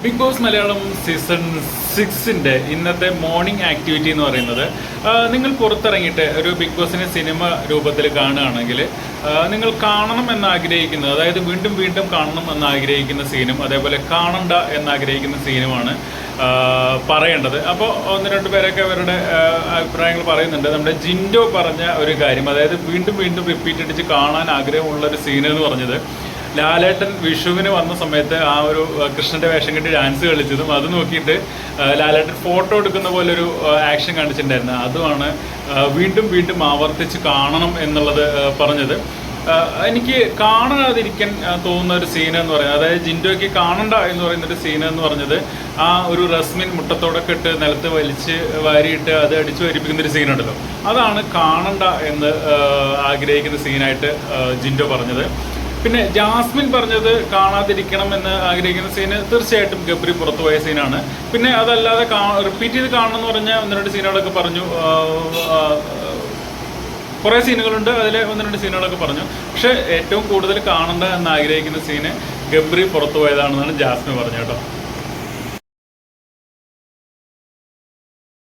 Big boss Malayalam season 6ന്റെ ഇന്നത്തെ morning activity എന്ന് പറയുന്നത്, നിങ്ങൾ പുറത്തിറങ്ങിയിട്ട് ഒരു ബിഗ് ബോസിനെ സിനിമ രൂപത്തിൽ കാണുകയാണെങ്കിൽ നിങ്ങൾ കാണണം എന്നാഗ്രഹിക്കുന്നത്, അതായത് വീണ്ടും വീണ്ടും കാണണം എന്നാഗ്രഹിക്കുന്ന സീനും അതേപോലെ കാണണ്ട എന്നാഗ്രഹിക്കുന്ന സീനുമാണ് പറയേണ്ടത്. അപ്പോൾ ഒന്ന് രണ്ട് പേരൊക്കെ അവരുടെ അഭിപ്രായങ്ങൾ പറയുന്നുണ്ട്. നമ്മുടെ ജിൻഡോ പറഞ്ഞ ഒരു കാര്യം, അതായത് വീണ്ടും വീണ്ടും റിപ്പീറ്റ് അടിച്ച് കാണാൻ ആഗ്രഹമുള്ളൊരു സീൻ എന്ന് പറഞ്ഞത്, ലാലേട്ടൻ വിഷുവിന് വന്ന സമയത്ത് ആ ഒരു കൃഷ്ണന്റെ വേഷം കെട്ടി ഡാൻസ് കളിച്ചതും അത് നോക്കിയിട്ട് ലാലേട്ടൻ ഫോട്ടോ എടുക്കുന്ന പോലെ ഒരു ആക്ഷൻ കാണിച്ചിട്ടുണ്ടായിരുന്നു. അതുമാണ് വീണ്ടും വീണ്ടും ആവർത്തിച്ച് കാണണം എന്നുള്ളത് പറഞ്ഞത്. എനിക്ക് കാണാതിരിക്കാൻ തോന്നുന്ന ഒരു സീൻ എന്ന് പറയുന്നത്, അതായത് ജിൻഡോയ്ക്ക് കാണണ്ട എന്ന് പറയുന്നൊരു സീൻ എന്ന് പറഞ്ഞത്, ആ ഒരു റസ്മിൻ മുട്ടത്തോടൊക്കെ ഇട്ട് നിലത്ത് വലിച്ച് വാരിയിട്ട് അത് അടിച്ചു വരിപ്പിക്കുന്നൊരു സീനുണ്ടല്ലോ, അതാണ് കാണണ്ട എന്ന് ആഗ്രഹിക്കുന്ന സീനായിട്ട് ജിൻഡോ പറഞ്ഞത്. പിന്നെ ജാസ്മിൻ പറഞ്ഞത് കാണാതിരിക്കണം എന്ന് ആഗ്രഹിക്കുന്ന സീന് തീർച്ചയായിട്ടും ഗബ്രി പുറത്തുപോയ സീനാണ്. പിന്നെ അതല്ലാതെ റിപ്പീറ്റ് ചെയ്ത് കാണണം എന്ന് പറഞ്ഞ ഒന്ന് രണ്ട് സീനുകളൊക്കെ പറഞ്ഞു. കുറേ സീനുകളുണ്ട്, അതിൽ ഒന്ന് രണ്ട് സീനുകളൊക്കെ പറഞ്ഞു. പക്ഷേ ഏറ്റവും കൂടുതൽ കാണണ്ട എന്ന് ആഗ്രഹിക്കുന്ന സീന് ഗബ്രി പുറത്തുപോയതാണെന്നാണ് ജാസ്മിൻ പറഞ്ഞത് കേട്ടോ.